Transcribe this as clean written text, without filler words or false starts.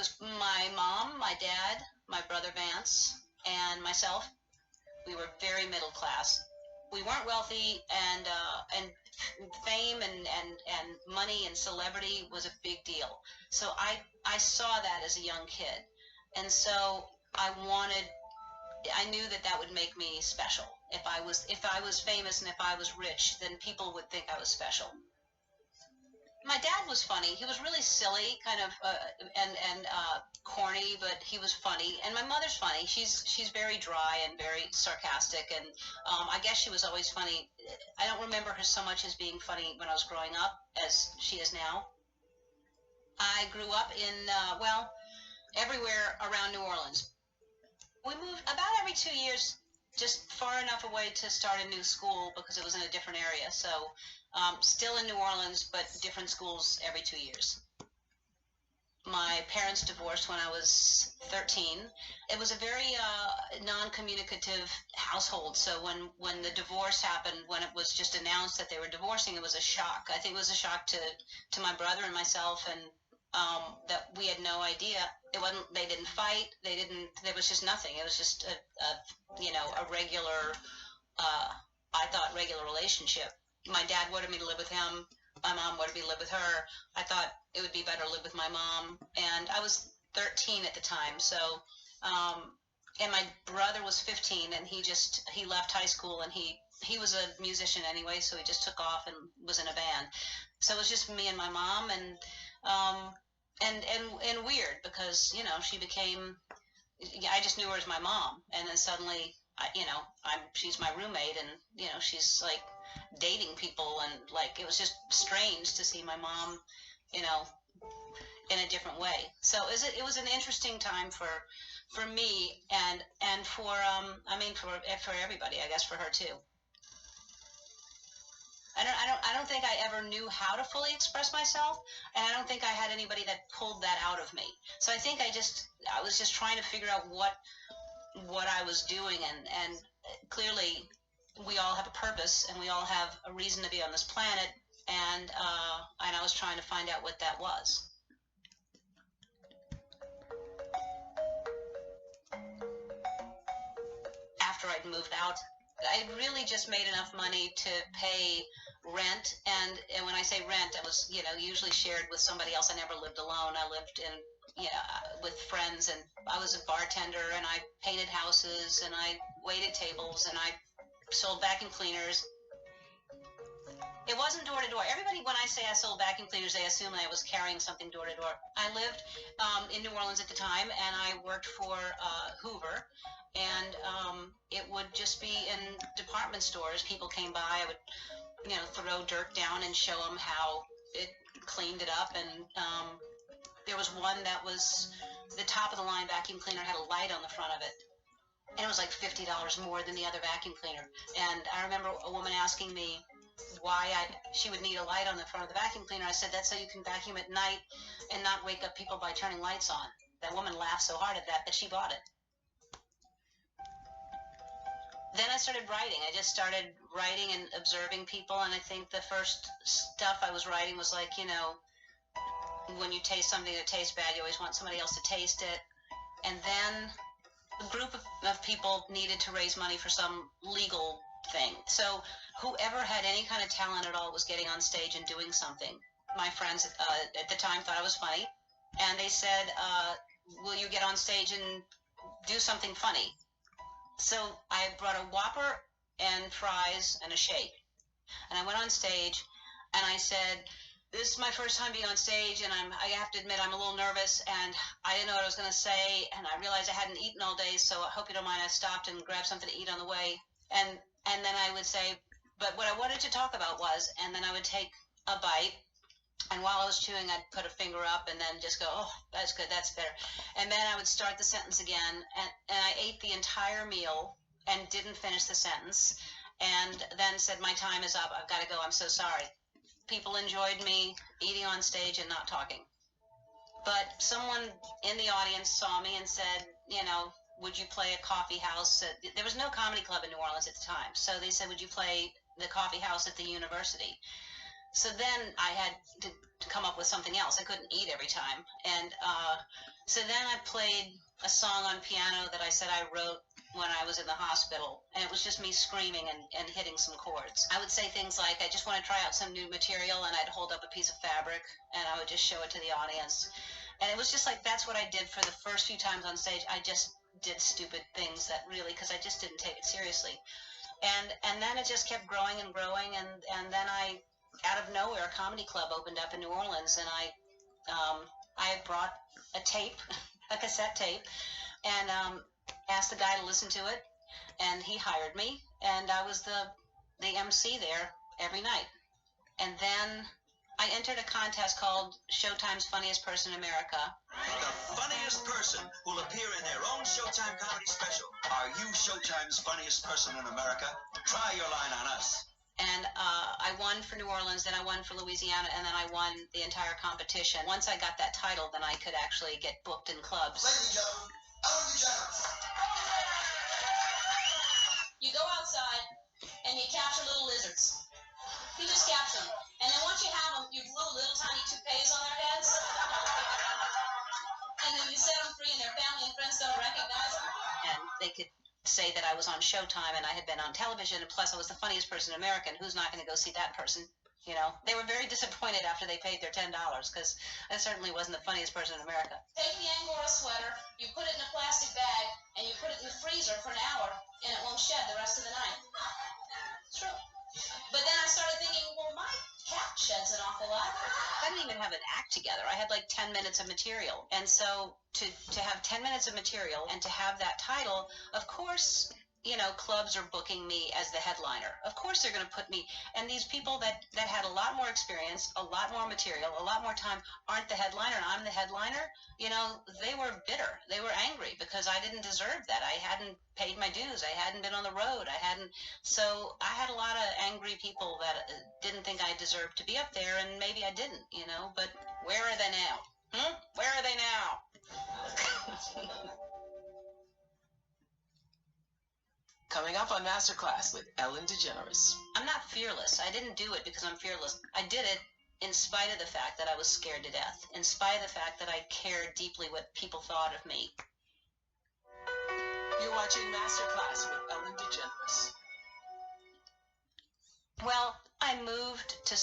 It was my mom, my dad, my brother Vance, and myself. We were very middle class. We weren't wealthy, and fame and money and celebrity was a big deal. So I saw that as a young kid, and so I knew that that would make me special. If I was famous and if I was rich, then people would think I was special. My dad was funny. He was really silly, kind of, and corny, but he was funny. And my mother's funny. She's very dry and very sarcastic, and I guess she was always funny. I don't remember her so much as being funny when I was growing up as she is now. I grew up in well, everywhere around New Orleans. We moved about every 2 years, just far enough away to start a new school because it was in a different area. So still in New Orleans, but different schools every 2 years. My parents divorced when I was 13. It was a very non-communicative household. So when the divorce happened, when it was just announced that they were divorcing, it was a shock. I think it was a shock to my brother and myself, and that we had no idea. It wasn't. They didn't fight. They didn't. There was just nothing. It was just a regular. I thought regular relationship. My dad wanted me to live with him. My mom wanted me to live with her. I thought it would be better to live with my mom, and I was 13 at the time. So, and my brother was 15, and he left high school, and he was a musician anyway, so he just took off and was in a band. So it was just me and my mom, and weird because she became. I just knew her as my mom, and then suddenly, she's my roommate, and she's like dating people, and like it was just strange to see my mom, in a different way. So it was an interesting time for me and for for everybody, I guess, for her too. I don't think I ever knew how to fully express myself, and I don't think I had anybody that pulled that out of me. So I think I was just trying to figure out what I was doing, and clearly we all have a purpose and we all have a reason to be on this planet, and I was trying to find out what that was. After I'd moved out, I really just made enough money to pay rent, and when I say rent, I was usually shared with somebody else. I never lived alone. I lived in with friends, and I was a bartender, and I painted houses, and I waited tables, and I sold vacuum cleaners. It wasn't door to door. Everybody, when I say I sold vacuum cleaners, they assume I was carrying something door to door. I lived in New Orleans at the time, and I worked for Hoover, and it would just be in department stores. People came by. I would, throw dirt down and show them how it cleaned it up. And there was one that was the top of the line vacuum cleaner, had a light on the front of it. And it was like $50 more than the other vacuum cleaner. And I remember a woman asking me why she would need a light on the front of the vacuum cleaner. I said, that's so you can vacuum at night and not wake up people by turning lights on. That woman laughed so hard at that she bought it. Then I started writing. I just started writing and observing people, and I think the first stuff I was writing was like, when you taste something that tastes bad, you always want somebody else to taste it. And then a group of people needed to raise money for some legal thing. So whoever had any kind of talent at all was getting on stage and doing something. My friends at the time thought I was funny, and they said, will you get on stage and do something funny? So I brought a Whopper and fries and a shake, and I went on stage, and I said, this is my first time being on stage, and I have to admit I'm a little nervous, and I didn't know what I was going to say, and I realized I hadn't eaten all day, so I hope you don't mind. I stopped and grabbed something to eat on the way, and then I would say, but what I wanted to talk about was, and then I would take a bite, and while I was chewing, I'd put a finger up and then just go, oh, that's good, that's better. And then I would start the sentence again, and I ate the entire meal and didn't finish the sentence, and then said, my time is up, I've got to go, I'm so sorry. People enjoyed me eating on stage and not talking. But someone in the audience saw me and said, would you play a coffee house? There was no comedy club in New Orleans at the time. So they said, would you play the coffee house at the university? So then I had to come up with something else. I couldn't eat every time. And so then I played a song on piano that I said I wrote when I was in the hospital. And it was just me screaming and hitting some chords. I would say things like, I just want to try out some new material, and I'd hold up a piece of fabric and I would just show it to the audience. And it was just like, that's what I did for the first few times on stage. I just did stupid things that really, because I just didn't take it seriously. And then it just kept growing and growing, and then I, out of nowhere, a comedy club opened up in New Orleans, and I brought a tape, a cassette tape, and asked the guy to listen to it, and he hired me, and I was the MC there every night. And then I entered a contest called Showtime's Funniest Person in America. The funniest person will appear in their own Showtime comedy special. Are you Showtime's funniest person in America? Try your line on us. And I won for New Orleans, then I won for Louisiana, and then I won the entire competition. Once I got that title, then I could actually get booked in clubs. Ladies and gentlemen, Ellen DeGeneres. You go outside and you capture little lizards. You just capture them. And then once you have them, you glue little tiny toupees on their heads. And then you set them free, and their family and friends don't recognize them. And they could say that I was on Showtime and I had been on television, and plus I was the funniest person in America, and who's not going to go see that person? You know, they were very disappointed after they paid their $10, because I certainly wasn't the funniest person in America. Take the Angora sweater, you put it in a plastic bag, and you put it in the freezer for an hour, and it won't shed the rest of the night. It's true. But then I started thinking, well, my cat sheds an awful lot. I didn't even have an act together. I had like 10 minutes of material. And so to have 10 minutes of material and to have that title, of course, you know, clubs are booking me as the headliner. Of course they're going to put me, and these people that had a lot more experience, a lot more material, a lot more time, aren't the headliner, and I'm the headliner. You know, they were bitter. They were angry because I didn't deserve that. I hadn't paid my dues. I hadn't been on the road. So I had a lot of angry people that didn't think I deserved to be up there, and maybe I didn't, you know, but where are they now? Where are they now? Coming up on Masterclass with Ellen DeGeneres. I'm not fearless. I didn't do it because I'm fearless. I did it in spite of the fact that I was scared to death, in spite of the fact that I cared deeply what people thought of me. You're watching Masterclass with Ellen DeGeneres. Well, I moved to